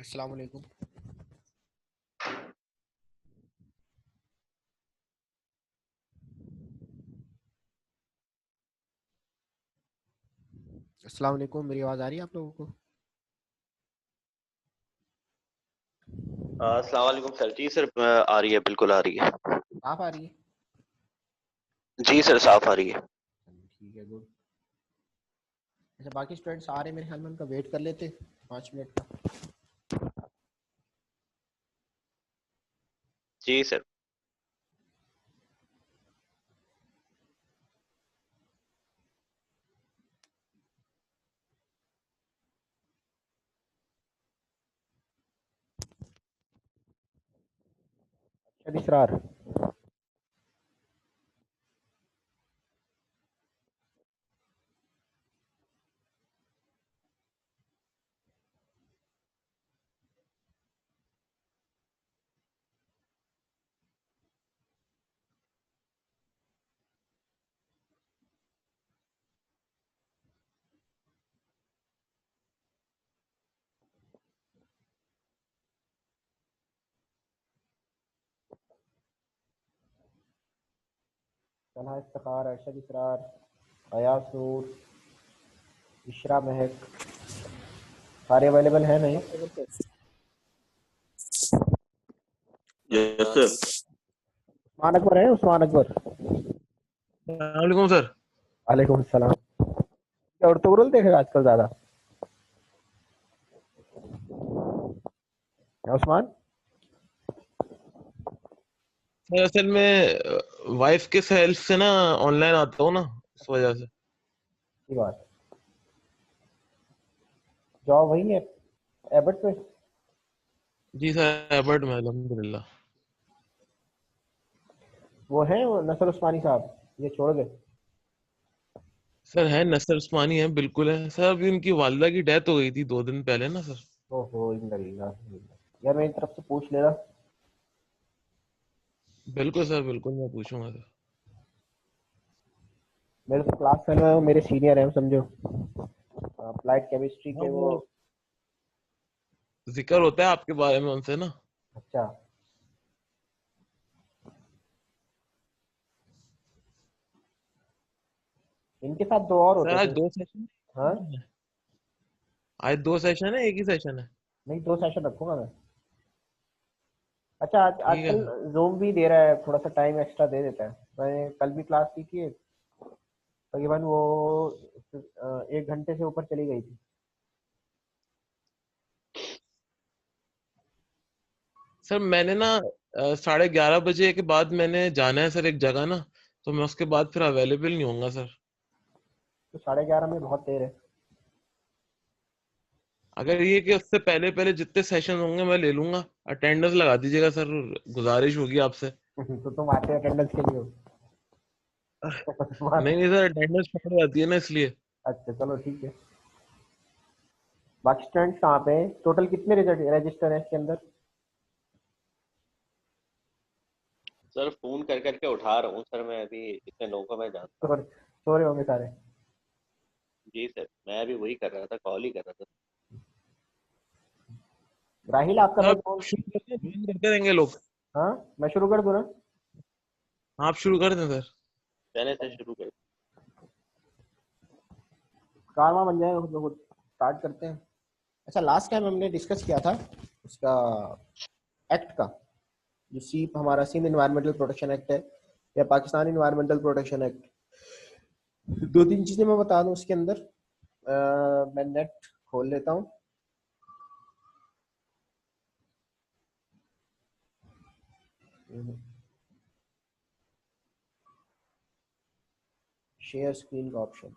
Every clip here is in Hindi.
अस्सलाम वालेकुम। अस्सलाम वालेकुम, मेरी आवाज़ आ रही है आप लोगों को? अस्सलाम वालेकुम सर। जी सर, आ रही है, बिल्कुल आ रही है। आप आ रही है? जी सर, साफ आ रही है। ठीक है, गुड। अच्छा, बाकी स्टूडेंट्स आ रहे हैं मेरे ख्याल में, उनका वेट कर लेते 5 मिनट का। जी सर। अच्छा, इसरार। तन्हा इफ्तिखार, अरशद इसरार, अयास नूर, इशरा महक, सारे अवेलेबल हैं नहीं? Yes sir. उस्मान अकबर है, उस्मान अकबर। वालेकुम सर। वालेकुम सलाम। क्या उर्तुगरुल देख रहे हो आजकल ज्यादा? क्या उस्मान? सर असल में वाइफ के हेल्प से ना ऑनलाइन आता हूँ ना, इस वजह से। की बात, जॉब वही है एबट पे? जी सर, एबर्ट में अल्हम्दुलिल्लाह। वो है वो नसर उस्मानी साहब, ये छोड़ गए? सर है, नसर उस्मानी है, बिल्कुल है सर। अभी उनकी वालिदा की डेथ हो गई थी 2 दिन पहले ना सर। ओहो, इंदलिल्लाह। यार मेरी तरफ से पूछ लेना। बिल्कुल सर, बिल्कुल मैं पूछूंगा सर। मेरे तो क्लास फेलो है, वो मेरे सीनियर हैं समझो, अप्लाइड केमिस्ट्री हाँ, के वो। वो जिक्र होता है आपके बारे में उनसे ना। अच्छा, इनके साथ दो और सर होते आज थे। 2 सेशन हाँ, है। आज 2 सेशन है, एक ही सेशन है। नहीं, दो सेशन रखूंगा मैं। अच्छा, ठीक है आजकल सर। जूम भी दे रहा है, थोड़ा सा टाइम एक्स्ट्रा दे देता है। मैंने कल भी क्लास की थी, तकरीबन वो 1 घंटे से ऊपर चली गई थी। सर मैंने ना 11:30 बजे के बाद मैंने जाना है सर एक जगह ना, तो मैं उसके बाद फिर अवेलेबल नहीं होऊंगा सर। तो 11:30 में बहुत देर है। अगर ये कि उससे पहले पहले जितने सेशन होंगे मैं ले लूंगा। अटेंडेंस लगा दीजिएगा सर, गुजारिश होगी आपसे। तो तुम आते अटेंडेंस के लिए हो? नहीं नहीं सर, अटेंडेंस पकड़ जाती है ना, इसलिए। अच्छा, चलो ठीक है। बाकी स्टूडेंट्स कहाँ पे हैं? टोटल कितने रजिस्टर हैं इसके अंदर? सर फोन कर करके उठा रहा हूँ सर, मैं अभी इतने लोगों को मैं जानता सो रहे होंगे सारे। हूँ। जी सर, मैं अभी वही कर रहा था, कॉल ही कर रहा था। राहिल, आपका सर आप बैकग्राउंड। शुरू करते ज्वाइन करते रहेंगे लोग। हाँ, मैं शुरू कर दूँ ना? आप शुरू कर दें सर। पहले से शुरू कर। कारवा बन जाए तो स्टार्ट करते हैं। अच्छा, लास्ट टाइम हमने डिस्कस किया था उसका, एक्ट का, जो सीप हमारा सिंध इन्वायरमेंटल प्रोटेक्शन एक्ट है, या पाकिस्तान इन्वायरमेंटल प्रोटेक्शन एक्ट। दो तीन चीजें मैं बता दूं उसके अंदर। मैं नेट खोल लेता हूँ। शेयर स्क्रीन का ऑप्शन।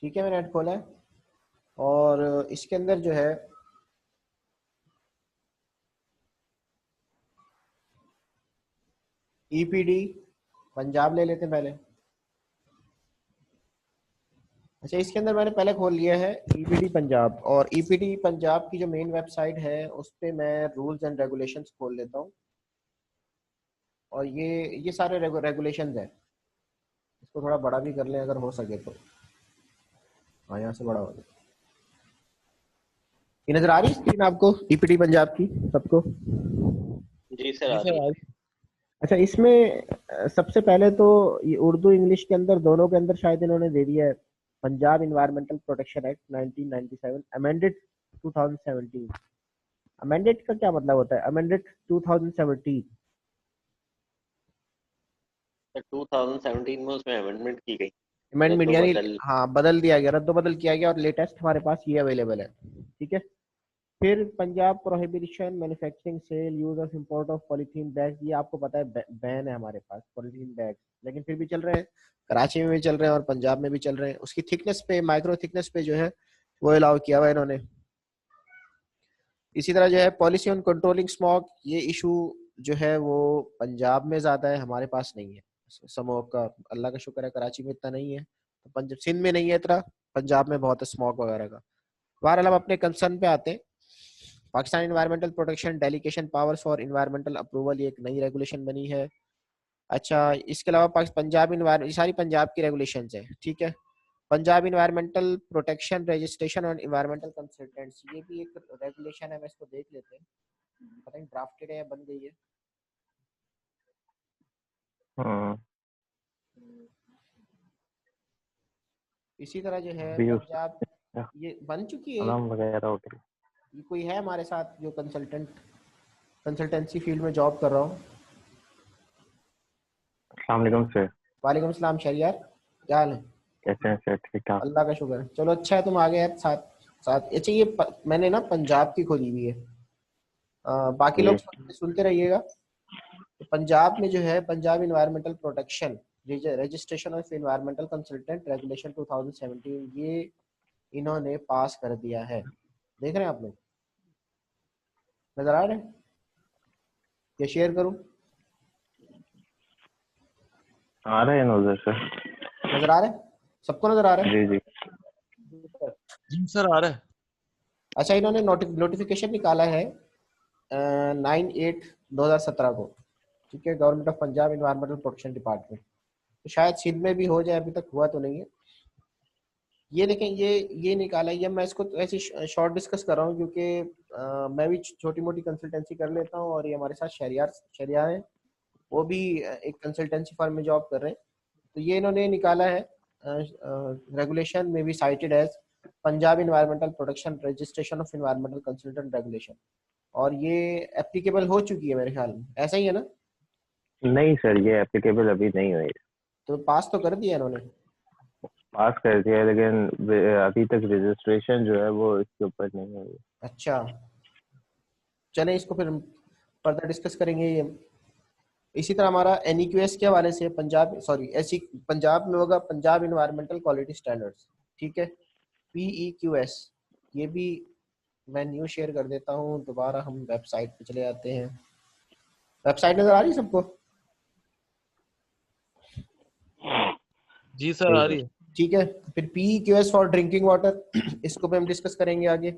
ठीक है, मैंने नेट खोला है, और इसके अंदर जो है ईपीडी पंजाब ले लेते हैं पहले। अच्छा, इसके अंदर मैंने पहले खोल लिया है ईपीडी पंजाब, और ईपीडी पंजाब की जो मेन वेबसाइट है उस पे मैं रूल्स एंड रेगुलेशंस खोल लेता हूँ। और ये सारे रेगुलेशंस हैं। इसको थोड़ा बड़ा भी कर लें अगर हो सके तो। हाँ यहाँ से बड़ा हो गया। ये नजर आ रही है स्क्रीन आपको, ईपीटी पंजाब की सबको? जी सर, जी आ रही सर है। आज। अच्छा, इसमें सबसे पहले तो ये उर्दू इंग्लिश के अंदर दोनों के अंदर शायद इन्होंने दे दिया है Punjab environmental protection act 1997 amended 2017। Amended का क्या मतलब होता है? अमेंडेड 2017। सर 2017 में उसमें अमेंडमेंट की गई, अमेंडमेंट रद्दो यानी बदल। हाँ बदल दिया गया, रद्दो बदल किया गया, और लेटेस्ट हमारे पास ये अवेलेबल है। ठीक है। फिर Punjab prohibition manufacturing sale use of import of polythene bag, ये आपको पता है बैन है हमारे पास पॉलीथीन बैग, लेकिन फिर भी चल रहे हैं। कराची में भी चल रहे हैं और पंजाब में भी चल रहे हैं। उसकी थिकनेस पे, माइक्रो थिकनेस पे जो है वो अलाउ किया हुआ है इन्होंने। इसी तरह जो है पॉलिसी ऑन कंट्रोलिंग स्मॉग, ये इशू जो है वो पंजाब में ज्यादा है, हमारे पास नहीं है स्मॉग का। अल्लाह का शुक्र है कराची में इतना नहीं है, तो पंजाब सिंध में नहीं है इतना, पंजाब में बहुत है स्मॉग वगैरह का। बहरहाल हम अपने कंसर्न पे आते हैं। Pakistan environmental protection delegation powers for environmental approval, ये एक नई रेगुलेशन बनी है। अच्छा, इसके अलावा पंजाब इन्वायरमेंट, सारी पंजाब की रेगुलेशंस है। ठीक है। पंजाब इन्वायरमेंटल प्रोटेक्शन रजिस्ट्रेशन और इन्वायरमेंटल कंसल्टेंट्स, ये भी एक रेगुलेशन है, मैं इसको देख लेते हैं, पता नहीं ड्राफ्टेड है या बन गई है। हाँ, इसी तरह जो है भी उस पंजाब, ये बन चुकी है। कलम वगैरह होती है। ये कोई है हमारे साथ जो कंसल्टेंसी फील्ड में जॉब कर रहा हूँ? अस्सलाम वालेकुम सर, वालेकुम सलाम शरियार, क्या हाल है? कैसे हैं सर? ठीक ठाक। अल्लाह का शुक्र है। चलो अच्छा है तुम आ गए यार साथ साथ। अच्छा ये मैंने ना पंजाब की खोली हुई है, बाकी जी लोग सुनते रहिएगा। तो पंजाब में जो है Punjab environmental protection registration of environmental consultant regulation 2017, ये इन्होंने पास कर दिया है। देख रहे हैं आप लोग, नजर आ रहे हैं? ये शेयर करूं? आ रहे हैं नजर सर। नजर आ रहे हैं? सबको नजर आ रहा है? जी जी। जी सर आ रहा है। अच्छा, इन्होंने नोटिफिकेशन निकाला है 9/8/2017 को। ठीक है, government of Punjab environmental protection department. तो शायद सिंध में भी हो जाए, अभी तक हुआ तो नहीं है। ये देखें, ये निकाला है। ये मैं इसको तो ऐसे शॉर्ट डिस्कस कर रहा हूँ क्योंकि मैं भी छोटी मोटी कंसल्टेंसी कर लेता हूँ, और ये हमारे साथ शहरियार हैं, वो भी एक कंसल्टेंसी फर्म में जॉब कर रहे हैं। तो ये इन्होंने निकाला है, रेगुलेशन में भी cited as Punjab environmental protection registration of environmental consultant regulation, और ये एप्लीकेबल हो चुकी है मेरे ख्याल में, ऐसा ही है ना? नहीं सर, ये एप्लीकेबल अभी नहीं हुई। तो पास तो कर दिया इन्होंने। पास कर दिया है, लेकिन अभी तक रजिस्ट्रेशन जो है वो इसके ऊपर नहीं हुई। अच्छा, चलें इसको फिर फर्दर डिस्कस करेंगे ये। इसी तरह हमारा NEQS के हवाले से पंजाब, सॉरी ऐसी पंजाब में होगा पंजाब इन्वायरमेंटल क्वालिटी स्टैंडर्ड्स। ठीक है, PEQS, ये भी मैं न्यू शेयर कर देता हूँ। दोबारा हम वेबसाइट पे चले जाते हैं। वेबसाइट नजर आ रही है सबको? जी सर आ जी रही सर। है। ठीक है। फिर PEQS फॉर ड्रिंकिंग वाटर, इसको भी हम डिस्कस करेंगे आगे।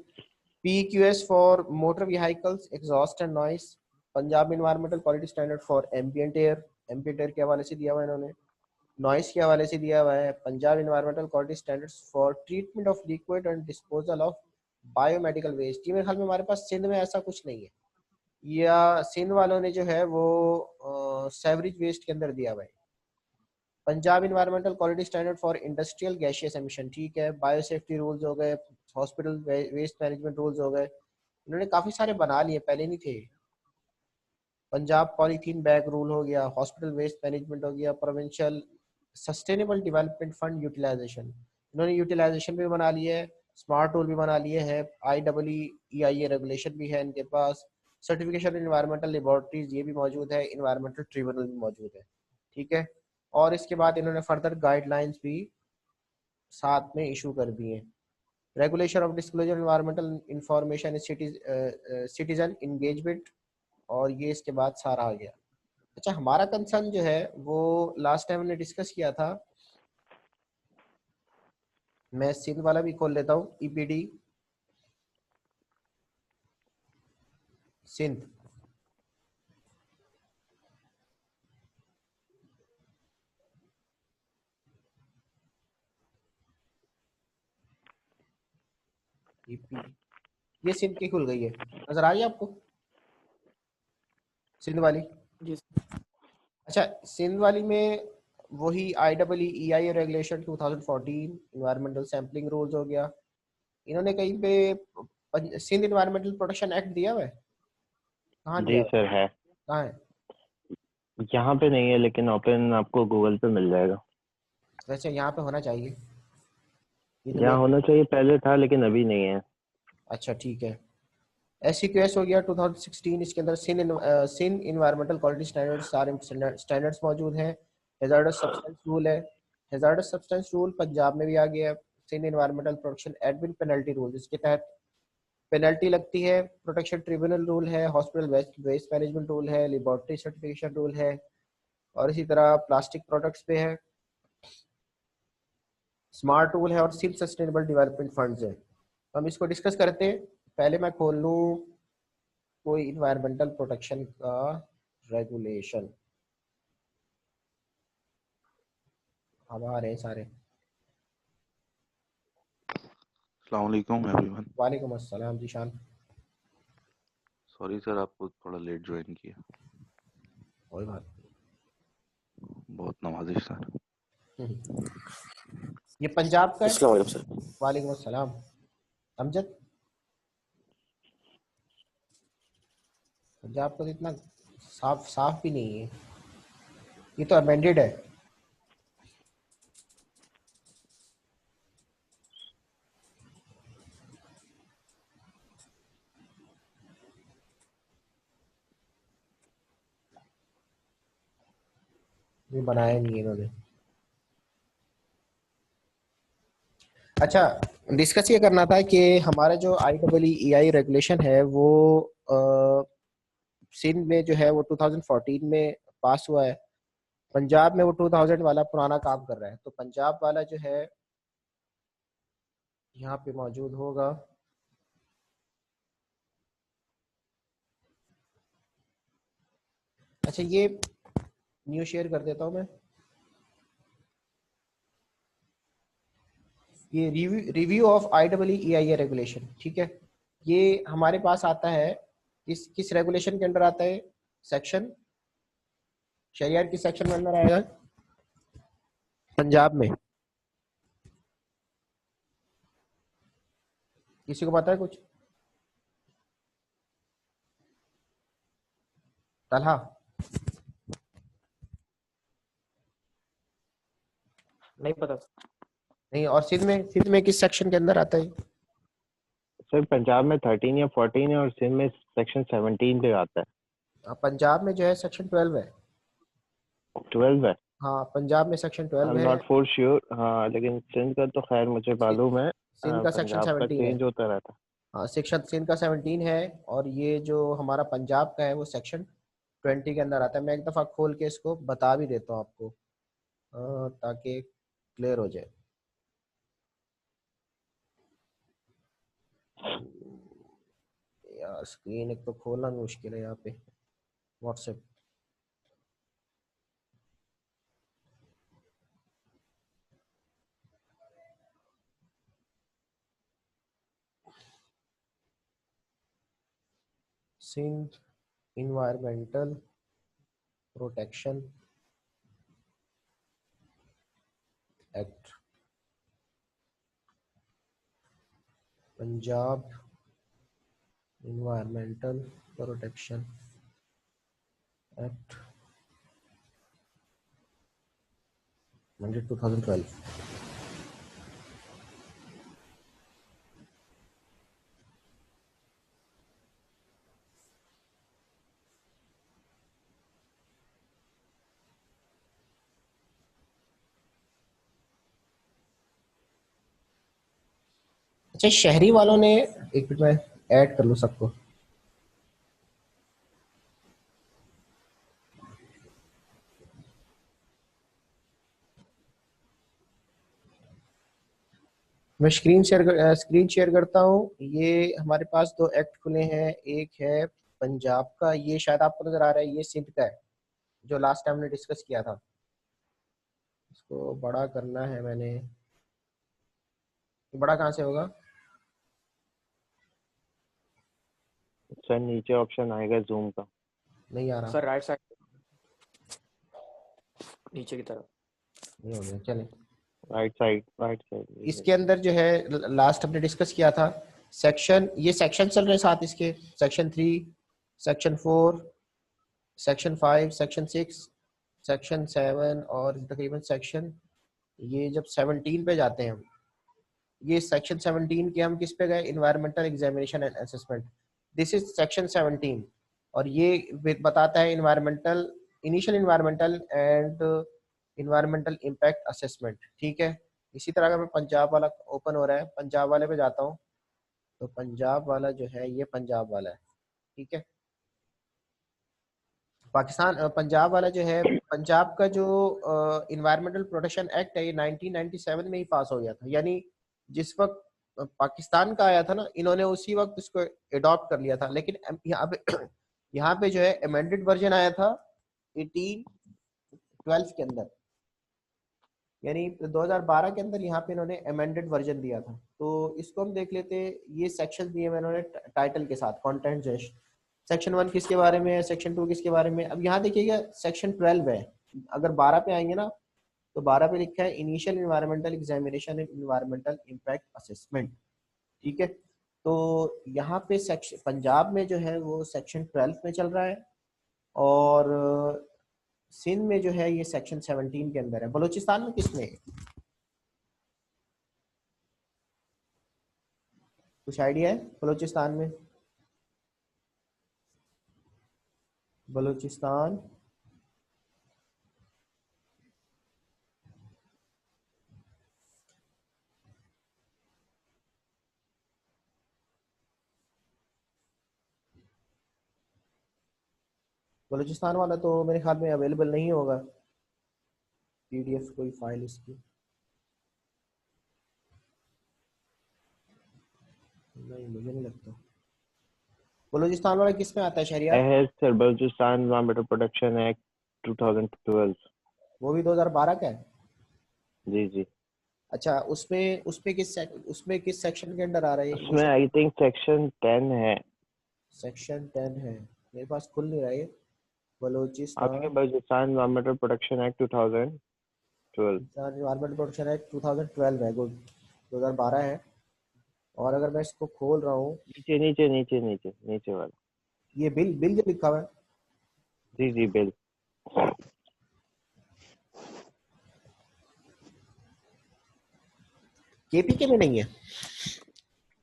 PEQS for motor vehicles exhaust and noise, Punjab environmental quality standard for ambient air के हवाले से दिया हुआ है इन्होंने। नॉइस के हवाले से दिया हुआ है Punjab environmental quality standards for treatment of liquid and disposal of biomedical waste. ये मेरे ख्याल में हमारे पास सिंध में ऐसा कुछ नहीं है, या सिंध वालों ने जो है वो सेवरेज वेस्ट के अंदर दिया हुआ है। Punjab environmental quality standard for industrial gaseous emission, ठीक है। बायोसेफ्टी रूल्स हो गए, हॉस्पिटल वेस्ट मैनेजमेंट रूल्स हो गए, इन्होंने काफी सारे बना लिए, पहले नहीं थे। पंजाब पॉलीथीन बैग रूल हो गया, हॉस्पिटल वेस्ट मैनेजमेंट हो गया, provincial sustainable development fund utilization, इन्होंने यूटिलाइजेशन भी बना लिए है, स्मार्ट रूल भी बना लिए हैं, IEEE रेगुलेशन भी है इनके पास, सर्टिफिकेशन इन्वायरमेंटल लेबोरेटरीज ये भी मौजूद है, इन्वायरमेंटल ट्रिब्यूनल भी मौजूद है। ठीक है। और इसके बाद इन्होंने फर्दर गाइडलाइंस भी साथ में इशू कर दिए हैं। Regulation of disclosure environmental information citizen engagement, और ये इसके बाद सारा आ गया। अच्छा, हमारा कंसर्न जो है वो लास्ट टाइम हमने डिस्कस किया था, मैं सिंध वाला भी खोल लेता हूँ, EPD सिंध। पी, ये सिंध की खुल गई है, नजर आ रही है आपको सिंध वाली? जी अच्छा, सिंध वाली में वही IEEE regulation 2014 environmental sampling rules हो गया। इन्होंने कहीं पे सिंध इन्वायरमेंटल प्रोटेक्शन एक्ट दिया हुआ है? कहाँ दिया जी हुआ है? सर है, कहाँ है? यहाँ पे नहीं है लेकिन ओपन आपको गूगल पे मिल जाएगा। वैसे यहाँ पे होना चाहिए, ये तो यहाँ मेरे। होना चाहिए, पहले था लेकिन अभी नहीं है। अच्छा ठीक है। SCQS हो गया 2016, इसके अंदर सिंध इन्वायरमेंटल क्वालिटी स्टैंडर्ड्स, सारे स्टैंडर्ड्स मौजूद हैं। हैजार्डस सब्सटेंस रूल है, हैजार्डस सब्सटेंस रूल पंजाब में भी आ गया है। Sindh environmental protection admin penalty rule, जिसके तहत पेनल्टी लगती है। प्रोटेक्शन ट्रिब्यूनल रूल है, हॉस्पिटल वेस्ट मैनेजमेंट रूल है, लेबोरेटरी सर्टिफिकेशन रूल है, और इसी तरह प्लास्टिक प्रोडक्ट्स पे है, स्मार्ट रूल है, और सिंध सस्टेनेबल डेवलपमेंट फंड्स है। तो हम इसको डिस्कस करते हैं। पहले मैं खोल लूँ कोई इन्वायरमेंटल प्रोटेक्शन का रेगुलेशन, हमारे सारे। अस्सलाम वालेकुम एवरीवन। वालेकुम अस्सलाम जीशान। सॉरी सर, आपको थोड़ा लेट ज्वाइन किया, कोई बात बहुत नवाजिश सर। नहीं। ये पंजाब का है। अस्सलाम वालेकुम सर। वालेकुम अस्सलाम। अमजद, पंजाब का तो इतना साफ साफ भी नहीं है, ये तो अमेंडेड है। ये बनाया नहीं है इन्होंने। अच्छा, डिस्कस ये करना था कि हमारा जो IEEE रेगुलेशन है वो सिंध में जो है वो 2014 में पास हुआ है। पंजाब में वो 2000 वाला पुराना काम कर रहा है। तो पंजाब वाला जो है यहाँ पे मौजूद होगा। अच्छा, ये न्यू शेयर कर देता हूँ मैं। ये रिव्यू ऑफ IEEE रेगुलेशन, ठीक है। ये हमारे पास आता है, किस रेगुलेशन के अंदर आता है? सेक्शन शरियत की सेक्शन में अंदर आएगा पंजाब में। किसी को पता है कुछ? तलहा? नहीं पता। नहीं। और सिंध में किस सेक्शन के अंदर आता है? सर पंजाब में 13 या 14 है और सिंध में सेक्शन 17 पे आता है। पंजाब में जो है सेक्शन 12 है। 12 है? हाँ, पंजाब में सेक्शन 12 आई एम है। नॉट फॉर श्योर, हाँ, लेकिन सिंध का तो खैर मुझे मालूम है। सिंध का सेक्शन पंजाब का 17 है। चेंज होता रहता है। हाँ, सेक्शन सिंध का 17 है, और ये जो हमारा पंजाब का है वो सेक्शन 20 के अंदर आता है। मैं एक दफ़ा खोल के इसको बता भी देता हूँ आपको, ताकि क्लियर हो जाए। यार स्क्रीन एक तो खोलना मुश्किल है यहाँ पे, WhatsApp. Sindh environmental protection act, Punjab environmental protection act 2012। अच्छा, शहरी वालों ने, एक मिनट में ऐड कर लूँ सबको। मैं स्क्रीन शेयर करता हूँ। ये हमारे पास दो एक्ट खुले हैं। एक है पंजाब का, ये शायद आपको नजर आ रहा है, ये सिंध का है जो लास्ट टाइम हमने डिस्कस किया था। इसको बड़ा करना है मैंने। ये बड़ा कहाँ से होगा? सर नीचे ऑप्शन आएगा जूम का। नहीं आ रहा। सर राइट साइड नीचे की तरफ। नहीं हो गया, चले। Right side. इसके अंदर जो है लास्ट हमने डिस्कस किया था सेक्शन, ये सेक्शन चल रहे हैं साथ इसके, section 3, section 4, section 5, section 6, section 7 और तकरीबन सेक्शन, ये जब 17 पे जाते हैं हम, ये सेक्शन 17 के हम किस पे गए, environmental examination and assessment. This is section 17 और ये बताता है environmental, initial environmental and environmental impact assessment. ठीक है, इसी तरह का मैं पंजाब वाला ओपन हो रहा है, पंजाब वाले पे जाता हूँ। तो पंजाब वाला जो है ये पंजाब वाला है। ठीक है, पाकिस्तान पंजाब वाला जो है, पंजाब का जो इन्वायरमेंटल प्रोटेक्शन एक्ट है ये 1997 में ही पास हो गया था। यानी जिस वक्त पाकिस्तान का आया था ना, इन्होंने उसी वक्त इसको एडॉप्ट कर लिया था। लेकिन यहाँ पे जो है अमेंडेड वर्जन आया था 1812 के अंदर, यानी 2012 के अंदर यहाँ पे इन्होंने अमेंडेड वर्जन दिया था। तो इसको हम देख लेते हैं, ये सेक्शन दिए हुए इन्होंने टाइटल के साथ, कंटेंट जो है, सेक्शन 1 किसके बारे में है, सेक्शन 2 किसके बारे में। अब यहाँ देखिएगा सेक्शन 12 है, अगर 12 पे आएंगे ना तो 12 पे लिखा है initial environmental examination and environmental impact assessment. ठीक है, तो यहाँ पे सेक्शन पंजाब में जो है वो सेक्शन 12 में चल रहा है और सिंध में जो है ये सेक्शन 17 के अंदर है। बलूचिस्तान में किस में, कुछ आइडिया है बलूचिस्तान में? बलूचिस्तान बलूचिस्तान वाला तो मेरे ख्याल में अवेलेबल नहीं होगा पीडीएफ कोई फाइल इसकी, नहीं मुझे नहीं लगता। बलूचिस्तान वाला किस में आता है शहरियार? है sir Balochistan environmental protection act 2012। वो भी 2012 का है? जी। अच्छा, उसमें उसमें किस सेक्शन के अंडर आ रहा है? उसमें आई थिंक सेक्शन 10 है। सेक्शन 10 है, मेरे पास खुल नहीं रहा है। आपके Balochistan environmental protection act 2012। Environmental protection act 2012 है, गुड, 2012 है। और अगर मैं इसको खोल रहा हूँ, नीचे वाला, ये बिल जो लिखा हुआ है, जी बिल। केपीके में नहीं है,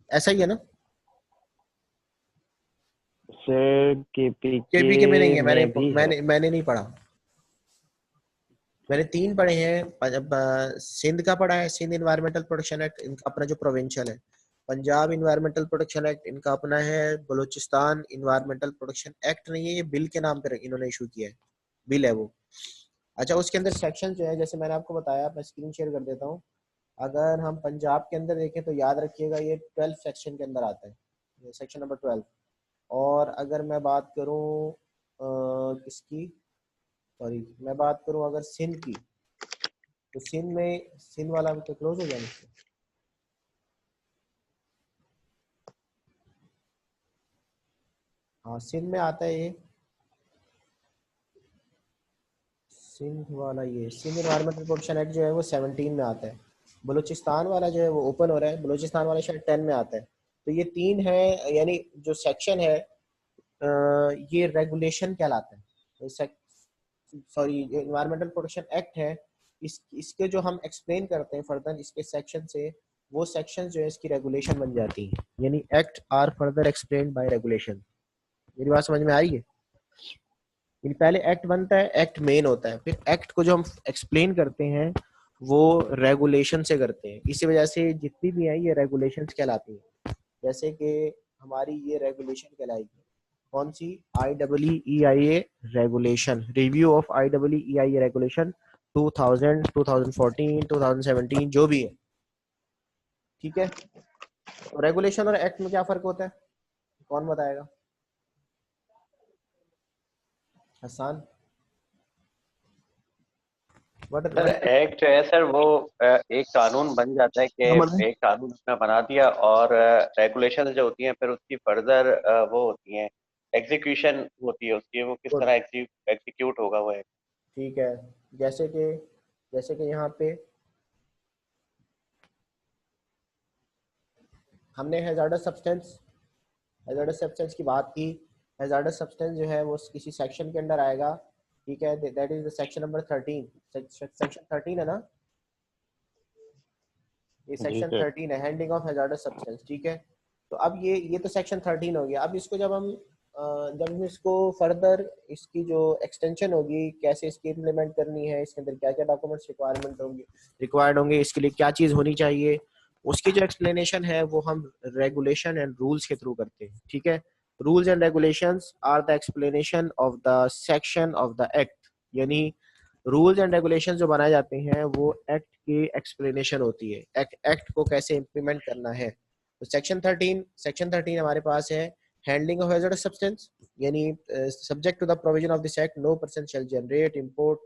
ऐसा ही है ना सर? केपीके में नहीं है, मैंने नहीं पढ़ा। मैंने 3 पढ़े हैं, सिंध का पढ़ा है, सिंध इन्वायरमेंटल प्रोटेक्शन एक्ट इनका अपना जो प्रोविंशियल है, पंजाब इन्वायरमेंटल प्रोटेक्शन एक्ट इनका अपना है, बलूचिस्तान इन्वायरमेंटल प्रोटेक्शन एक्ट नहीं है, ये बिल के नाम पे इन्होंने इशू किया है, बिल है वो। अच्छा, उसके अंदर सेक्शन जो है, जैसे मैंने आपको बताया, मैं स्क्रीन शेयर कर देता हूँ। अगर हम पंजाब के अंदर देखें तो याद रखिएगा ये 12 सेक्शन के अंदर आता है, ये सेक्शन नंबर 12। और अगर मैं बात करूँ किसकी, सॉरी मैं बात करूँ अगर सिंध की, तो सिंध वाला तो क्लोज हो गया मुझसे। हाँ, सिंध में आता है ये, सिंध वाला, ये सिंध एनवायरमेंटल प्रोटेक्शन एक्ट जो है वो 17 में आता है। बलूचिस्तान वाला जो है वो ओपन हो रहा है, बलूचिस्तान वाला शायद 10 में आता है। तो ये 3 है, यानी जो सेक्शन है ये रेगुलेशन कहलाता है। सॉरी, एनवायरमेंटल प्रोटेक्शन एक्ट है, इसके जो हम एक्सप्लेन करते हैं फर्दर इसके सेक्शन से, वो सेक्शन जो है इसकी रेगुलेशन बन जाती है, यानी act are further explained by regulation. मेरी बात समझ में आ रही है? पहले एक्ट बनता है, एक्ट मेन होता है, फिर एक्ट को जो हम एक्सप्लेन करते हैं वो रेगुलेशन से करते हैं। इसी वजह से जितनी भी है ये रेगुलेशंस कहलाती हैं। जैसे कि हमारी ये रेगुलेशन कहलाएगी कौन सी, IEEE regulation, review of IEEE regulation 2000, 2014, 2017 जो भी है। ठीक है, तो रेगुलेशन और एक्ट में क्या फर्क होता है, कौन बताएगा? हसन, सर एक्ट जो है सर वो एक कानून बन जाता है कि एक कानून उसने बना दिया और रेगुलेशन जो होती हैं फिर उसकी फर्दर वो होती हैं एग्जीक्यूशन होती है उसकी, वो किस तरह एग्जीक्यूट होगा वो एक्ट। ठीक है, जैसे कि यहाँ पे हमने हैजार्डस सब्सटेंस की बात की। हैजार्डस सब्सटेंस जो है वो किसी सेक्शन के अंडर आएगा, ठीक है, that is the section number 13। Section 13 है ना, ये जी सेक्शन सर। 13 है, हैंडलिंग ऑफ हैजार्डस सब्सटेंस, ठीक है। तो अब ये तो सेक्शन 13 हो गया। अब इसको जब हम इसको फर्दर इसकी जो एक्सटेंशन होगी, कैसे इसकी इम्प्लीमेंट करनी है, इसके अंदर क्या क्या डॉक्यूमेंट्स रिक्वायर्ड होंगे, इसके लिए क्या चीज़ होनी चाहिए, उसकी जो एक्सप्लेनेशन है वो हम रेगुलेशन एंड रूल्स के थ्रू करते हैं, ठीक है। Rules and regulations are the explanation of the section of the act, यानी रूल्स एंड रेगुलेशन जो बनाए जाते हैं वो एक्ट की एक्सप्लेनेशन होती है, एक्ट को कैसे इम्प्लीमेंट करना है। तो सेक्शन 13 हमारे पास है हैंडलिंग ऑफ हैजर्डस सब्सटेंस, यानी subject to the provision of this act no person shall generate import,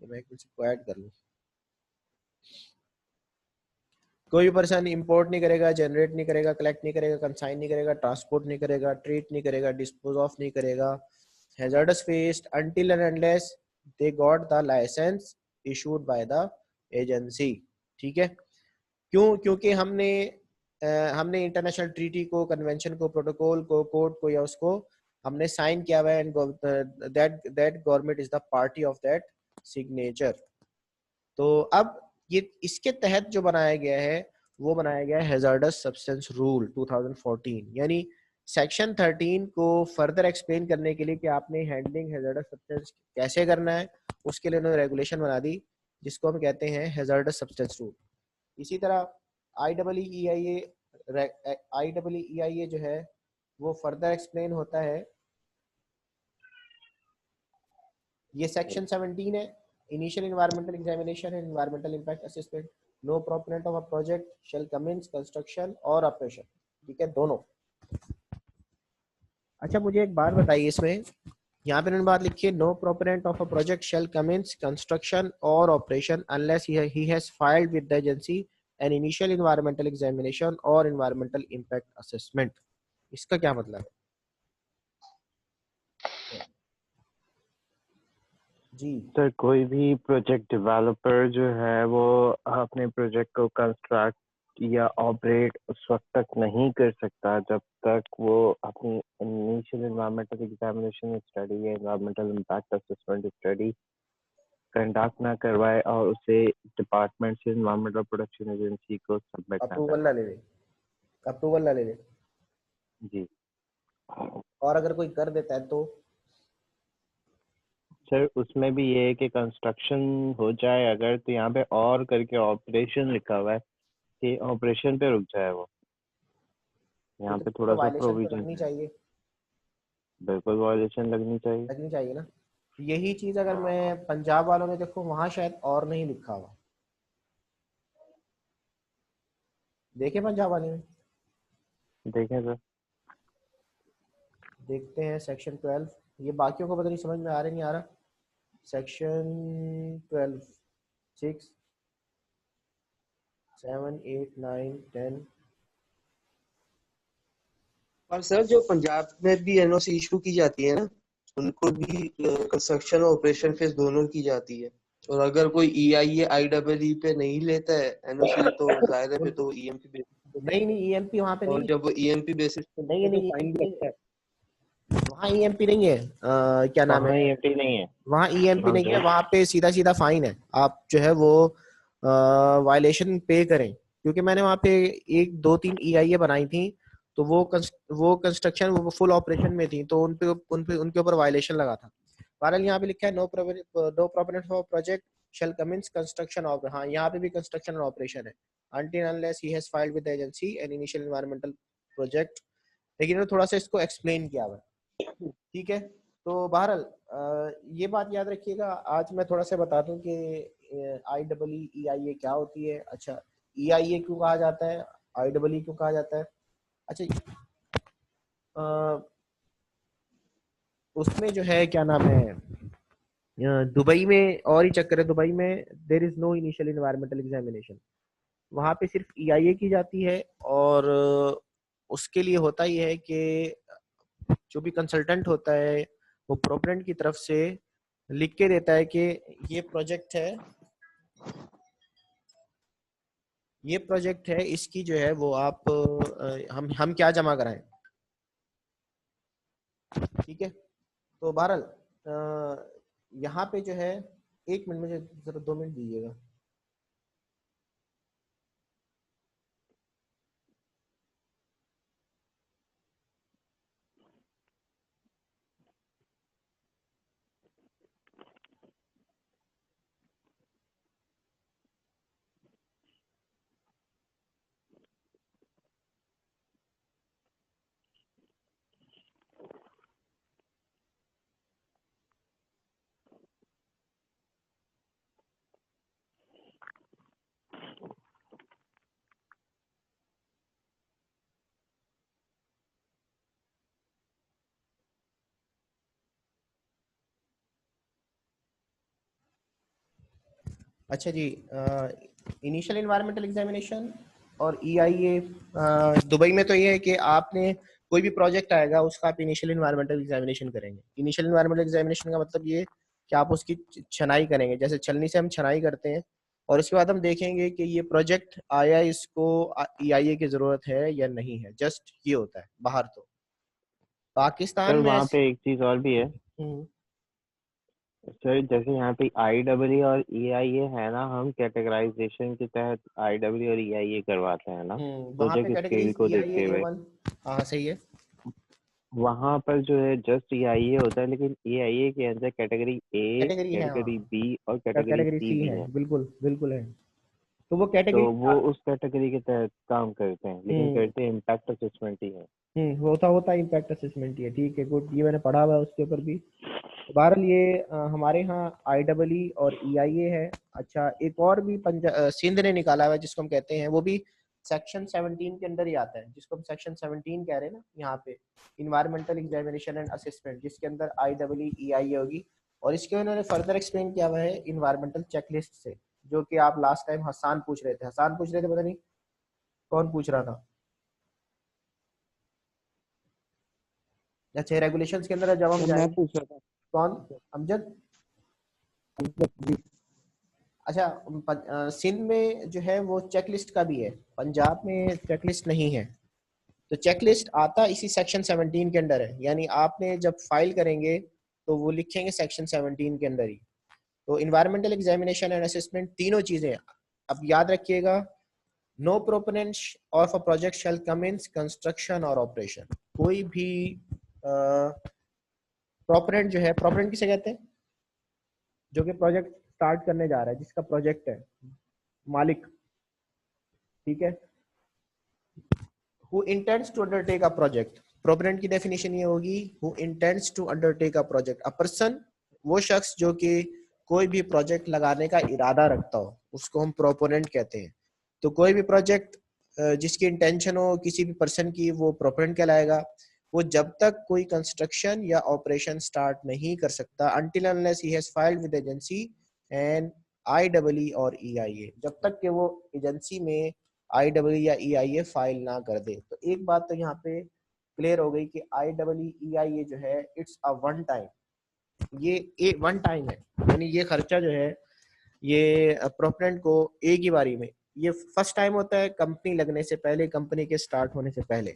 मैं इसको ऐड कर लूं, कोई भी पर्सन इंपोर्ट नहीं करेगा, जनरेट नहीं करेगा, कलेक्ट नहीं करेगा, कंसाइन नहीं करेगा, ट्रांसपोर्ट नहीं करेगा, ट्रीट नहीं करेगा, डिस्पोज ऑफ नहीं करेगा hazardous waste until and unless they got the license issued by the agency, ठीक है। क्योंकि हमने इंटरनेशनल ट्रीटी को, कन्वेंशन को, प्रोटोकॉल को, कोड को या उसको हमने साइन किया हुआ है, and that government is the party of that signature. तो अब ये इसके तहत जो बनाया गया है वो बनाया गया है हैजार्डस सब्सटेंस रूल 2014, यानी सेक्शन 13 को फर्दर एक्सप्लेन करने के लिए कि आपने हैंडलिंग हैजार्डस सब्सटेंस कैसे करना है, उसके लिए उन्होंने रेगुलेशन बना दी जिसको हम कहते हैं हैजार्डस सब्सटेंस रूल। इसी तरह IEEIA जो है वो फर्दर एक्सप्लेन होता है, ये सेक्शन 17 है, initial environmental examination and environmental impact assessment, no proponent of a project shall commence construction और ऑपरेशन, ठीक है, दोनों। अच्छा मुझे एक बात बताइए, इसमें यहाँ पे उन्होंने बात लिखी है, no proponent of a project shall commence construction और operation unless he has filed with the agency an initial environmental examination और एनवायरमेंटल इंपैक्ट असेसमेंट। इसका क्या मतलब है जी? सर कोई भी प्रोजेक्ट डेवलपर जो है वो अपने प्रोजेक्ट को कंस्ट्रक्ट या ऑपरेट उस वक्त तक नहीं कर सकता जब तक वो अपनी इनिशियल एनवायरमेंटल एग्जामिनेशन स्टडी या environmental impact assessment study conduct ना करवाए और उसे डिपार्टमेंट से एनवायरमेंटल प्रोटेक्शन एजेंसी को सबमिट ना अप्रूवल ना ले ले जी। और अगर कोई कर देता है तो सर उसमें भी ये है कि कंस्ट्रक्शन हो जाए अगर, तो यहाँ पे और करके ऑपरेशन लिखा हुआ है कि ऑपरेशन पे रुक जाए वो, यहाँ पे थोड़ा सा प्रोविजन लगनी चाहिए, बिल्कुल वायलेशन लगनी चाहिए ना। यही चीज अगर मैं पंजाब वालों में देखो, वहां शायद और नहीं लिखा हुआ, देखे पंजाब वाले में, देखें सर। देखते हैं सेक्शन 12, ये बाकियों को पता नहीं समझ में आ रहा नहीं आ रहा। सेक्शन 12 6 7 8 9 10। और सर जो पंजाब में भी एनओसी इशू की जाती है ना, उनको भी कंस्ट्रक्शन और ऑपरेशन फेज दोनों की जाती है, और अगर कोई EIA IEE पे नहीं लेता है एनओसी तो जाहिर है फिर तो EMP बेसिस पे नहीं EMP वहाँ पे और नहीं, जब EMP बेसिस पे नहीं तो फाइन भी लगता है। वहाँ EMP नहीं है, क्या नाम है, EMP नहीं है, वहाँ EMP नहीं है, वहाँ पे सीधा फाइन है, आप जो है वो वायलेशन पे करें, क्योंकि मैंने वहाँ पे 1 2 3 EIA बनाई थी, तो वो कंस्ट्रक्शन वो फुल ऑपरेशन में थी, तो उनके ऊपर वायलेशन लगा था। बहरहाल यहाँ पे लिखा है no proponent for project shall commence construction of, हाँ यहाँ पे भी कंस्ट्रक्शन और ऑपरेशन है, until unless he has filed with the agency an initial environmental project, लेकिन उन्होंने थोड़ा सा इसको एक्सप्लेन किया हुआ है, ठीक है। तो बहरहाल ये बात याद रखिएगा। आज मैं थोड़ा सा बता दूं कि IEEE क्या होती है। अच्छा EIA क्यों कहा जाता है, IEEE क्यों कहा जाता है। अच्छा उसमें जो है क्या नाम है, दुबई में और ही चक्कर है, दुबई में there is no initial environmental examination, वहाँ पे सिर्फ EIA की जाती है। और उसके लिए होता ही है कि जो भी कंसल्टेंट होता है वो प्रोपोनेंट की तरफ से लिख के देता है कि ये प्रोजेक्ट है, ये प्रोजेक्ट है, इसकी जो है वो आप हम क्या जमा कराएं। ठीक है, तो बहरहाल यहाँ पे जो है, एक मिनट, मुझे जरा 2 मिनट दीजिएगा। अच्छा जी, इनिशियल इन्वायरमेंटल एग्जामिनेशन और EIA दुबई में तो ये है कि आपने कोई भी प्रोजेक्ट आएगा उसका आप इनिशियल इन्वायरमेंटल एग्जामिनेशन करेंगे। इनिशियल इन्वायरमेंटल एग्जामिनेशन का मतलब ये कि आप उसकी छनाई करेंगे, जैसे छलनी से हम छनाई करते हैं, और उसके बाद हम देखेंगे कि ये प्रोजेक्ट आया, इसको EIA की जरूरत है या नहीं है। जस्ट ये होता है। बाहर तो पाकिस्तान सर में वहाँ पे एक चीज और भी है हम्म, सर, जैसे यहाँ पे IEE और EIA है ना, हम कैटेगराइजेशन के तहत IEE और EIA करवाते हैं ना, वहाँ पे प्रोजेक्ट स्केल कैटेगरीज को EIA देखते हुए। A1। हाँ सही है। वहाँ पर जो है जस्ट EIA होता है, लेकिन EIA के अंदर कैटेगरी A, कैटेगरी है, हाँ, कैटेगरी B और कैटेगरी कैटेगरी C C भी है, है। बिल्कुल बिल्कुल है। तो वो तो कैटेगरी, वो उस कैटेगरी के तहत काम करते हैं, लेकिन हम्म करते इम्पैक्ट असेसमेंट ही है। होता है इम्पैक्ट असेसमेंट ही है। ठीक है, गुड, ये मैंने पढ़ा हुआ है उसके ऊपर भी। बहरहाल ये हमारे यहाँ IEE और EIA है। अच्छा, एक और भी सिंध ने निकाला हुआ है जिसको हम कहते हैं, वो भी सेक्शन 17 के अंदर ही आता है, जिसको हम सेक्शन 17 कह रहे हैं ना यहाँ पे, इन्वायरमेंटल एग्जामिनेशन एंड असेसमेंट, जिसके अंदर IEE EIA होगी। और इसके उन्होंने फर्दर एक्सप्लेन किया हुआ है इन्वायरमेंटल चेकलिस्ट से, जो कि आप लास्ट टाइम हसान पूछ रहे थे, पता नहीं कौन पूछ रहा था। अच्छा, रेगुलेशंस के अंदर जब हम मैं जाएंगे, पूछ रहा था। कौन, अमजद? अच्छा, सिंध में जो है वो चेकलिस्ट का भी है, पंजाब में चेकलिस्ट नहीं है। तो चेकलिस्ट आता इसी सेक्शन 17 के अंदर है, यानी आपने जब फाइल करेंगे तो वो लिखेंगे सेक्शन 17 के अंदर ही। तो इन्वायरमेंटल एग्जामिनेशन एंड असेसमेंट तीनों चीजें अब याद रखिएगा। No proponent of a project shall commence construction और ऑपरेशन। कोई भी प्रोपोनेंट जो है, प्रोपोनेंट किसे कहते हैं? जो कि प्रोजेक्ट स्टार्ट करने जा रहा है, जिसका प्रोजेक्ट है, मालिक। ठीक है, who intends to undertake a project। Proponent की डेफिनेशन ये होगी, who intends to undertake a project, a person, वो शख्स जो कि कोई भी प्रोजेक्ट लगाने का इरादा रखता हो, उसको हम प्रोपोनेंट कहते हैं। तो कोई भी प्रोजेक्ट जिसकी इंटेंशन हो किसी भी पर्सन की, वो प्रोपोनेंट कहलाएगा। वो जब तक कोई कंस्ट्रक्शन या ऑपरेशन स्टार्ट नहीं कर सकता, until unless he has filed with agency and IEE और EIA, जब तक कि वो एजेंसी में IEE या EIA फाइल ना कर दे। तो एक बात तो यहाँ पे क्लियर हो गई कि IEE EIA जो है इट्स अ वन टाइम, ये वन टाइम है, यानी ये खर्चा जो है ये प्रोपोनेंट को एक ही बारी में, ये फर्स्ट टाइम होता है कंपनी लगने से पहले, कंपनी के स्टार्ट होने से पहले।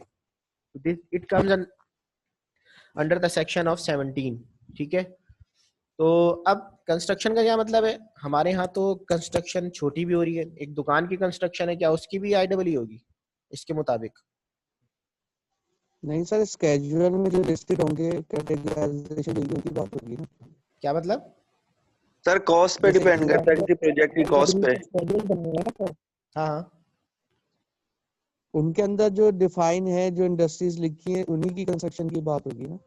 This it comes under the section of 17। ठीक है, तो अब कंस्ट्रक्शन का क्या मतलब है? हमारे यहाँ तो कंस्ट्रक्शन छोटी भी हो रही है, एक दुकान की कंस्ट्रक्शन है, क्या उसकी भी IEE होगी इसके मुताबिक? नहीं सर, स्केड्यूल में जो लिस्टेड होंगे कैटेगराइजेशन उनकी बात होगी ना। क्या मतलब? सर कॉस्ट पे जैसे डिपेंड करता है, किसी प्रोजेक्ट की कॉस्ट पे। स्केड्यूल बनेगा ना सर, हाँ हाँ, उनके अंदर जो डिफाइन है, जो इंडस्ट्रीज लिखी है, उन्हीं की कंस्ट्रक्शन की बात होगी ना।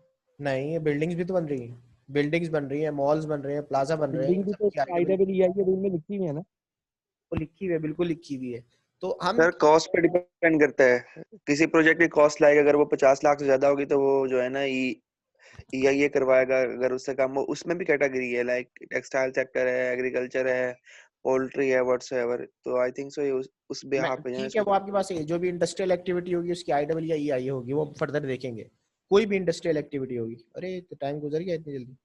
नहीं, ये बिल्डिंग्स भी तो बन रही हैं, बिल्डिंग्स बन रही है, मॉल्स बन रहे हैं, प्लाजा बन रहे हैं, इन बिल्डिंग भी सब तो की IEE IEE के रूल में लिखी हुई है ना। तो लिखी हुई है, बिल्कुल लिखी हुई है। तो हम सर कॉस्ट पे डिपेंड करता है, किसी प्रोजेक्ट की कॉस्ट लाइक अगर वो 50 लाख से ज्यादा होगी तो वो जो है ना EIA करवाएगा अगर उससे काम हो, उसमें भी कैटेगरी है, लाइक टेक्सटाइल सेक्टर है, एग्रीकल्चर है, पोल्ट्री है, व्हाटसएवर। तो आई थिंक सो ये उस मैं बिहाफ पे है ठीक है, इसको। वो आपके पास है, जो भी इंडस्ट्रियल एक्टिविटी होगी उसकी आईडब्ल्यू या ईआईए होगी, वो फर्दर देखेंगे। कोई भी इंडस्ट्रियल एक्टिविटी होगी, अरे तो टाइम गुजर गया इतनी जल्दी।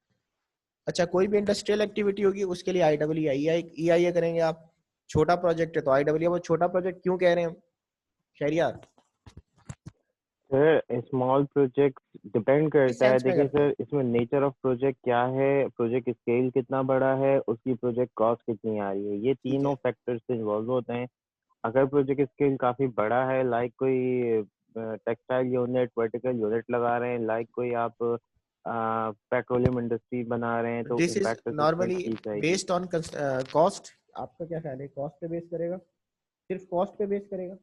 अच्छा, कोई भी इंडस्ट्रियल एक्टिविटी होगी उसके लिए आईडब्ल्यू या ईआईए करेंगे आप। छोटा प्रोजेक्ट है तो आईडब्ल्यू, वो छोटा प्रोजेक्ट क्यों कह रहे हैं हम Shahriyar? Sir small project depend किस करता है, सेंस में देखिए करते हैं? सर इसमें नेचर ऑफ प्रोजेक्ट क्या है, प्रोजेक्ट स्केल कितना बड़ा है, उसकी प्रोजेक्ट कॉस्ट कितनी आ रही है, ये ठीक तीनों है, फैक्टर्स इन्वॉल्व होते हैं। अगर प्रोजेक्ट स्केल काफी बड़ा है, लाइक कोई टेक्सटाइल यूनिट, वर्टिकल यूनिट लगा रहे हैं, लाइक कोई आप पेट्रोलियम इंडस्ट्री बना रहे हैं, तो this is impact assessment normally की जाएगी। Based on cost. आपका क्या ख्याल है, कॉस्ट पे बेस करेगा? सिर्फ कॉस्ट पे बेस करेगा?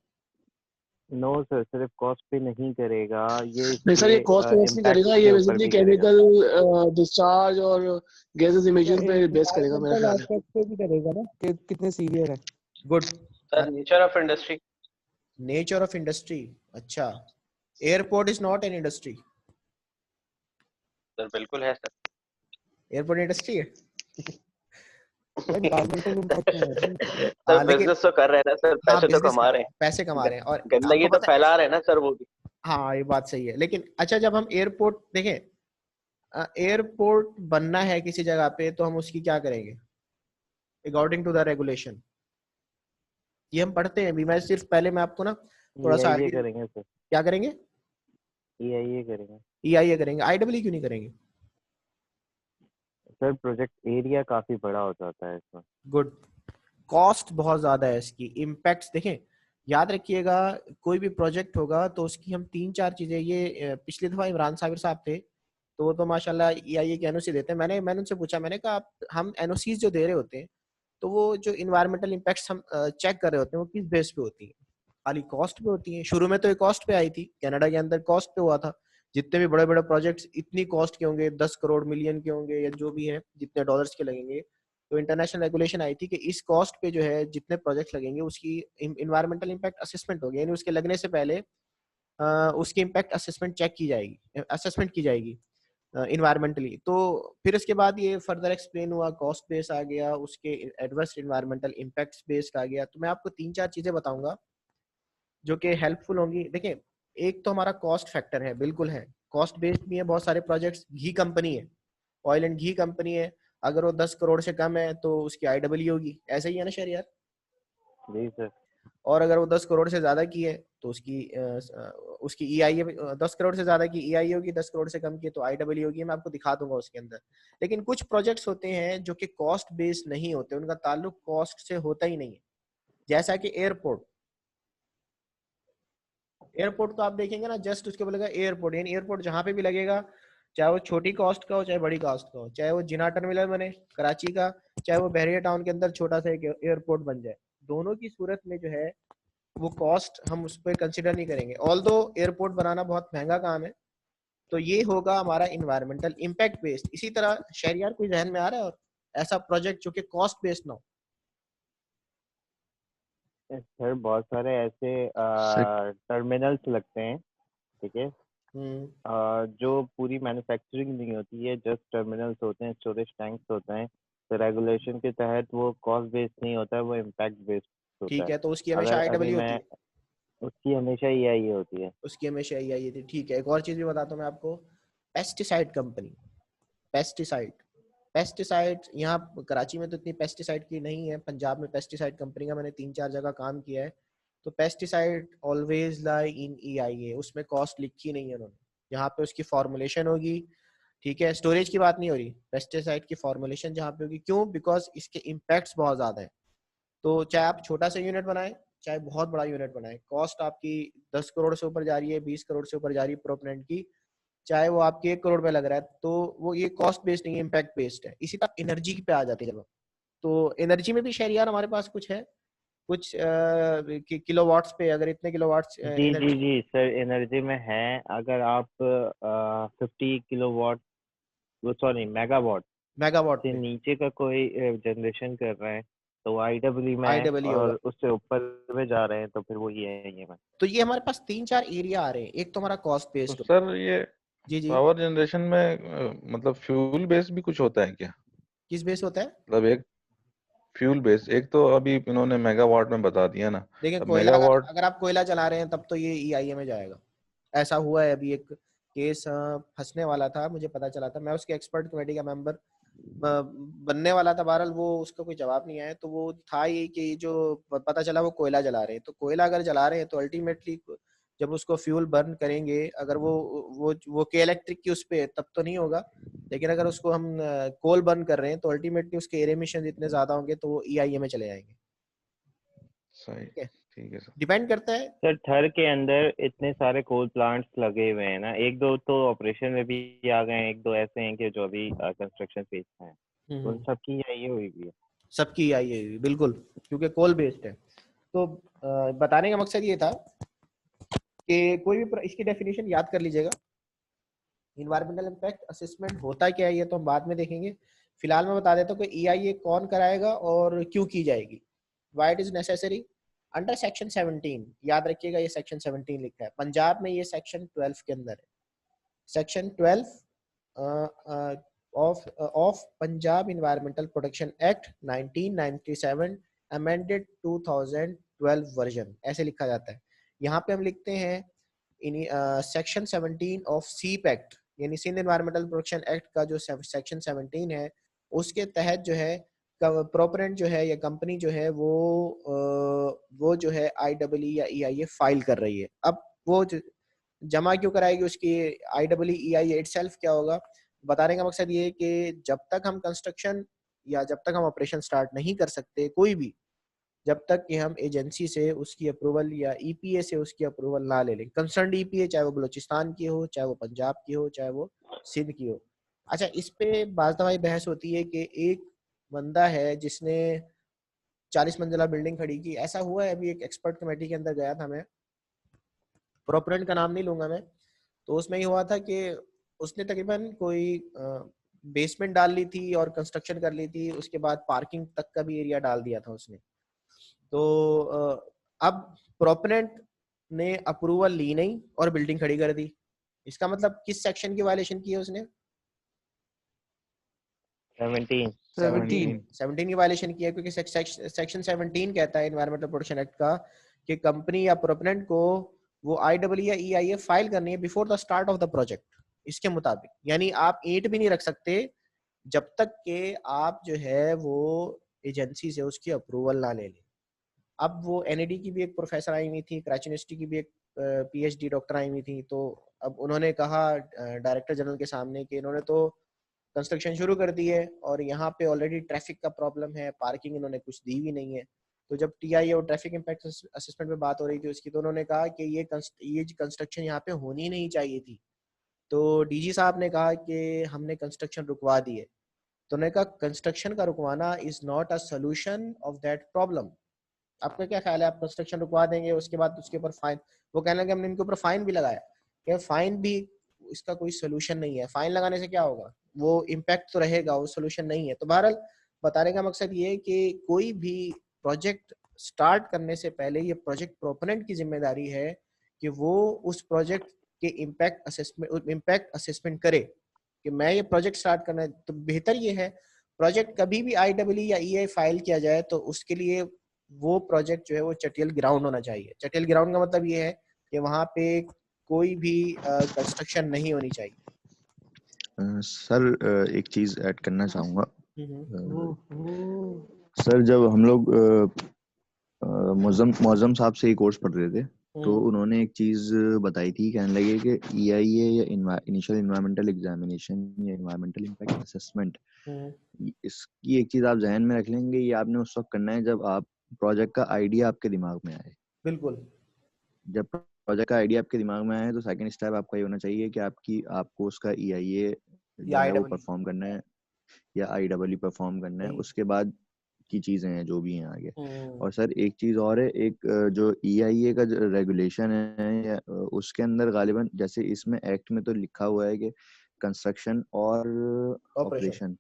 नो सर, सिर्फ कॉस्ट पे नहीं करेगा, ये नहीं सर, ये इसके कॉस्ट पे बेस नहीं इम्पैक्ट करेगा, ये के ऊपर बेसिकली भी करेगा। केमिकल डिस्चार्ज और गैसेस इमिशन पे बेस करेगा मेरे एनवायरमेंटल ख्याल में। एस्पेक्ट पे भी करेगा ना, कि कितने सीवियर है। Good. Sir nature of industry. Nature of industry, अच्छा। Airport is not an industry. Sir बिल्कुल है सर। एयरपोर्ट इंडस्ट्री है। एनवायरमेंटल इम्पैक्ट है सर लेकिन बिजनेस तो कर रहे हैं ना सर, हाँ, पैसे तो बिजनेस कमा रहे पैसे कमा हैं, रहे हैं, और गंदगी आपको तो पता है, फैला रहे हैं ना सर वो भी। हाँ ये बात सही है। लेकिन अच्छा, जब हम एयरपोर्ट देखें, एयरपोर्ट बनना है किसी जगह पे तो हम उसकी क्या करेंगे अकॉर्डिंग टू द रेगुलेशन? ये हम पढ़ते हैं भी। मैं सिर्फ पहले मैं आपको ना थोड़ा सा EIA आइडिया, करेंगे सर, क्या करेंगे? EIA करेंगे ईआईए करेंगे। आईडब्ल्यू क्यों नहीं करेंगे? सर। प्रोजेक्ट एरिया काफी बड़ा हो जाता है इसमें। गुड। कॉस्ट बहुत ज्यादा है इसकी, इम्पैक्ट्स देखें, याद रखिएगा। कोई भी प्रोजेक्ट होगा तो उसकी हम 3-4 चीजें, ये पिछली दफा इमरान साबिर साहब थे तो वो तो माशाल्लाह ईआईए की एनओसी देते हैं। मैंने उनसे पूछा, मैंने कहा हम एनओसी जो दे रहे होते हैं तो वो जो इन्वायरमेंटल इम्पैक्ट्स हम चेक कर रहे होते हैं वो किस बेस पे होती है? खाली कॉस्ट पे होती है? शुरू में तो ये कॉस्ट पे आई थी, कनाडा के अंदर कॉस्ट पे हुआ था। जितने भी बड़े बड़े प्रोजेक्ट्स इतनी कॉस्ट के होंगे, 10 करोड़ मिलियन के होंगे या जो भी है, जितने डॉलर्स के लगेंगे, तो इंटरनेशनल रेगुलेशन आई थी कि इस कॉस्ट पे जो है जितने प्रोजेक्ट लगेंगे उसकी इन्वायरमेंटल इम्पैक्ट असेसमेंट होगी, यानी उसके लगने से पहले उसकी इम्पैक्ट असेसमेंट चेक की जाएगी, असेसमेंट की जाएगी इन्वायरमेंटली। तो फिर उसके बाद ये फर्दर एक्सप्लेन हुआ, कॉस्ट बेस आ गया, उसके एडवर्स इन्वायरमेंटल इम्पैक्ट्स बेस्ड आ गया। तो मैं आपको 3-4 चीजें बताऊंगा जो कि हेल्पफुल होंगी। देखिए, एक तो हमारा कॉस्ट फैक्टर है, बिल्कुल है, कॉस्ट बेस्ड भी है बहुत सारे प्रोजेक्ट्स। घी कंपनी है, ऑयल एंड घी कंपनी है, अगर वो 10 करोड़ से कम है तो उसकी आईडब्ल्यू होगी, ऐसा ही है ना शहरियार? जी सर। और अगर वो 10 करोड़ से ज्यादा की है तो उसकी ईआईए 10 करोड़ से ज्यादा की ईआईए होगी, 10 करोड़ से कम की तो आईडब्ल्यू होगी। मैं आपको दिखा दूंगा उसके अंदर। लेकिन कुछ प्रोजेक्ट्स होते हैं जो कि कॉस्ट बेस्ड नहीं होते, उनका ताल्लुक कॉस्ट से होता ही नहीं है। जैसा कि एयरपोर्ट, एयरपोर्ट तो आप देखेंगे ना, जस्ट उसके बोलेगा एयरपोर्ट, यानी एयरपोर्ट जहां पे भी लगेगा, चाहे वो छोटी कॉस्ट का हो चाहे बड़ी कॉस्ट का हो, चाहे वो जिना टर्मिनल बने कराची का, चाहे वो बहरिया टाउन के अंदर छोटा सा एक एयरपोर्ट बन जाए, दोनों की सूरत में जो है वो कॉस्ट हम उस पर कंसिडर नहीं करेंगे। ऑल दो एयरपोर्ट बनाना बहुत महंगा काम है। तो ये होगा हमारा इन्वायरमेंटल इम्पैक्ट बेस्ड। इसी तरह शहरियार कोई जहन में आ रहा है और ऐसा प्रोजेक्ट जो कि कॉस्ट बेस्ड ना हो? सर बहुत सारे ऐसे टर्मिनल्स लगते हैं, ठीक है, जो पूरी मैन्युफैक्चरिंग नहीं होती है, जस्ट टर्मिनल्स होते हैं, स्टोरेज टैंक्स होते हैं। तो रेगुलेशन के तहत वो कॉस्ट बेस्ड नहीं होता है, वो इम्पैक्ट बेस्ड होता ठीक है। है, तो उसकी हमेशा अगर अभी आईडब्ल्यू होती मैं है? उसकी हमेशा EIA होती है। उसकी हमेशा आई थी। ठीक है, एक और चीज भी बताता हूँ मैं आपको। पेस्टिसाइड कंपनी, पेस्टिसाइड, पेस्टिसाइड यहाँ कराची में तो इतनी पेस्टिसाइड की नहीं है, पंजाब में पेस्टिसाइड कंपनी का मैंने 3-4 जगह काम किया है। तो पेस्टिसाइड ऑलवेज लाई इन ईआईए, उसमें कॉस्ट लिखी नहीं है उन्होंने। यहाँ पे उसकी फॉर्मुलेशन होगी, ठीक है, स्टोरेज की बात नहीं हो रही, पेस्टिसाइड की फॉर्मुलेशन जहाँ पे होगी। क्यों? बिकॉज इसके इम्पैक्ट्स बहुत ज्यादा है। तो चाहे आप छोटा सा यूनिट बनाए चाहे बहुत बड़ा यूनिट बनाए, कॉस्ट आपकी 10 करोड़ से ऊपर जा रही है, 20 करोड़ से ऊपर जा रही है प्रोपेनेंट की, चाहे वो आपके 1 करोड़ में लग रहा है, तो वो ये कॉस्ट बेस्ड नहीं है, इम्पैक्ट बेस्ड है। इसी तरह एनर्जी पे आ जाती है जब, तो एनर्जी में भी शहरियार हमारे पास कुछ है, कुछ किलोवाट्स पे, अगर इतने किलोवाट्स जी जी जी सर, एनर्जी में है। अगर आप 50 किलोवाट, वो सॉरी मेगावाट मेगावाट से पे नीचे का कोई जनरेशन कर रहे हैं तो IEEE में है, आईडब्ल्यू होगा। और उससे ऊपर में जा रहे हैं तो फिर वो ये है, ये में। तो ये हमारे पास 3-4 एरिया आ रहे हैं। एक तो हमारा कॉस्ट तो बेस्ड, सर ये जी जी, पावर जनरेशन में मतलब फ्यूल बेस भी कुछ होता है क्या? किस बेस होता है? मतलब एक फ्यूल बेस, एक तो अभी इन्होंने मेगावाट में बता दिया ना, देखिए अब कोयला, अगर मेगावाट। अगर आप कोयला जला रहे हैं तब तो ये ईआईए में जाएगा। ऐसा हुआ है, अभी एक केस फंसने वाला था, मुझे पता चला था, मैं उसके एक्सपर्ट कमेटी का मेंबर बनने वाला था। बहरहाल वो उसका कोई जवाब नहीं आया, तो वो था ये कि जो पता चला वो कोयला जला रहे हैं, तो कोयला अगर जला रहे हैं तो अल्टीमेटली जब उसको फ्यूल बर्न करेंगे, अगर वो के इलेक्ट्रिक की उस पे, तब तो नहीं होगा। लेकिन अगर उसको हम कोल बर्न कर रहे हैं तो अल्टीमेटली उसके एयर एमिशन इतने ज्यादा होंगे तो वो ईआईए में चले जाएंगे। सही, ठीक है, ठीक है सर। डिपेंड करता है। सर थर के अंदर इतने सारे कोल प्लांट्स लगे हुए हैं ना, एक दो तो ऑपरेशन में भी आ गए हैं, एक दो ऐसे हैं कि जो अभी कंस्ट्रक्शन फेज में हैं, तो उन सब की ये हुई भी है। सबकी ईआईए बिल्कुल, क्योंकि कोल बेस्ड है। तो बताने का मकसद ये था कि कोई भी इसकी डेफिनेशन याद कर लीजिएगा। इन्वायरमेंटल इम्पैक्ट असेसमेंट होता क्या है ये तो हम बाद में देखेंगे। फिलहाल मैं बता देता हूँ कि ईआईए कौन कराएगा और क्यों की जाएगी, why it is necessary under section 17। याद रखिएगा ये सेक्शन 17 लिखा है, पंजाब में ये सेक्शन 12 के अंदर है। Section 12 of Punjab environmental protection act 1997 amended 2012 version, ऐसे लिखा जाता है। यहाँ पे हम लिखते हैं इन सेक्शन 17 ऑफ सीप एक्ट, यानी सिंध इन्वायरमेंटल प्रोटेक्शन एक्ट का जो सेक्शन 17 है, उसके तहत जो है प्रोपरेंट जो है या कंपनी जो है वो जो है IEE या EIA फाइल कर रही है। अब वो जमा क्यों कराएगी, उसकी IEE EIA इटसेल्फ क्या होगा, बताने का मकसद ये है कि जब तक हम कंस्ट्रक्शन या जब तक हम ऑपरेशन स्टार्ट नहीं कर सकते कोई भी, जब तक कि हम एजेंसी से उसकी अप्रूवल या EPA से उसकी अप्रूवल ना ले लें, कंसर्न EPA चाहे वो बलूचिस्तान की हो, चाहे वो पंजाब की हो, चाहे वो सिंध की हो। अच्छा, इस पे बाज़ दफ़ा बहस होती है कि एक बंदा है जिसने 40 मंजिला बिल्डिंग खड़ी की। ऐसा हुआ है, अभी एक एक्सपर्ट कमेटी के अंदर गया था मैं, प्रोपरेंट का नाम नहीं लूंगा मैं, तो उसमें ये हुआ था कि उसने तकरीबन कोई बेसमेंट डाल ली थी और कंस्ट्रक्शन कर ली थी, उसके बाद पार्किंग तक का भी एरिया डाल दिया था उसने। तो अब प्रोपोनेंट ने अप्रूवल ली नहीं और बिल्डिंग खड़ी कर दी। इसका मतलब किस सेक्शन की वायलेशन की है उसने? 17 की वायलेशन की है, क्योंकि सेक्शन 17 कहता है एनवायरमेंटल प्रोटेक्शन एक्ट का कि कंपनी या प्रोपोनेंट को वो IEE या EIA फाइल करनी है before the start of the project, इसके मुताबिक। यानी आप ईंट भी नहीं रख सकते जब तक कि आप जो है वो एजेंसी से उसकी अप्रूवल ना ले लें। अब वो NAD की भी एक प्रोफेसर आई हुई थी, कराची यूनिवर्सिटी की भी एक PhD डॉक्टर आई हुई थी, तो अब उन्होंने कहा डायरेक्टर जनरल के सामने कि इन्होंने तो कंस्ट्रक्शन शुरू कर दी है और यहाँ पे ऑलरेडी ट्रैफिक का प्रॉब्लम है, पार्किंग इन्होंने कुछ दी भी नहीं है। तो जब TIA और ट्रैफिक इम्पैक्ट असेसमेंट में बात हो रही थी उसकी, तो उन्होंने कहा कि ये कंस्ट्रक्शन यहाँ पे होनी नहीं चाहिए थी। तो DG साहब ने कहा कि हमने कंस्ट्रक्शन रुकवा दी है। तो उन्होंने कहा कंस्ट्रक्शन का रुकवाना is not a solution of that problem. आपका क्या ख्याल है, आप कंस्ट्रक्शन रुकवा देंगे उसके बाद उसके ऊपर फाइन, वो कहने लगे हमने इनके ऊपर फाइन भी लगाया, कि फाइन भी इसका कोई सोल्यूशन नहीं है, फाइन लगाने से क्या होगा, वो इम्पैक्ट तो रहेगा, वो सोल्यूशन नहीं है। तो बहरहाल बताने का मकसद ये है कि कोई भी प्रोजेक्ट स्टार्ट करने से पहले ये प्रोजेक्ट प्रोपोनेंट की जिम्मेदारी है कि वो उस प्रोजेक्ट के इम्पैक्ट असेसमेंट करे कि मैं ये प्रोजेक्ट स्टार्ट करना है। तो बेहतर ये है प्रोजेक्ट कभी भी IEE या EIA फाइल किया जाए तो उसके लिए वो प्रोजेक्ट जो है वो चटियल ग्राउंड होना चाहिए। चटियल ग्राउंड का मतलब ये है कि वहाँ पे कोई भी कंस्ट्रक्शन नहीं होनी चाहिए। सर एक चीज ऐड करना चाहूंगा। हम्म, सर जब हम लोग मौजम साहब से ही कोर्स पढ़ रहे थे, तो उन्होंने एक चीज बताई थी, कहने लगे कि EIA या इनिशियल इन्वायरमेंटल एग्जामिनेशन या इन्वायरमेंटल इम्पैक्ट असेसमेंट, इसकी एक चीज आप जहन में रख लेंगे, ये आपने उस वक्त करना है जब आप प्रोजेक्ट का आइडिया आपके दिमाग में आए। बिल्कुल, जब प्रोजेक्ट का आइडिया आपके दिमाग में आए तो सेकंड स्टेप आपका ये होना चाहिए कि आपको उसका EIA जो है वो परफॉर्म करना है या IEE परफॉर्म करना है, उसके बाद की चीजें हैं जो भी हैं आगे। और सर एक चीज और है, एक जो EIA का जो रेगुलेशन है उसके अंदर गालिबन, जैसे इसमें एक्ट में तो लिखा हुआ है कि कंस्ट्रक्शन और ऑपरेशन,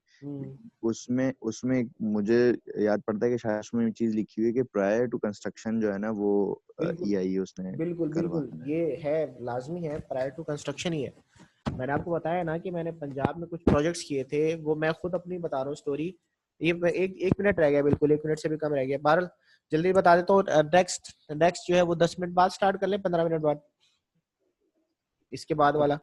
उसमें मुझे याद पड़ता है कि शायद उसमें एक चीज लिखी हुई है कि प्रायर टू कंस्ट्रक्शन जो है ना वो EIA उसने बिल्कुल करवाना है। ये है, लाजमी है, प्रायर टू कंस्ट्रक्शन ही है। मैंने आपको बताया ना कि मैंने पंजाब में कुछ प्रोजेक्ट्स किए थे, वो मैं खुद अपनी बता रहा हूँ स्टोरी। ये एक मिनट रह गया, बिल्कुल 1 मिनट से भी कम रह गया। बहरहाल जल्दी बता देता हूँ। नेक्स्ट जो है वो 10 मिनट बाद स्टार्ट कर ले, 15 मिनट बाद, इसके बाद वाला।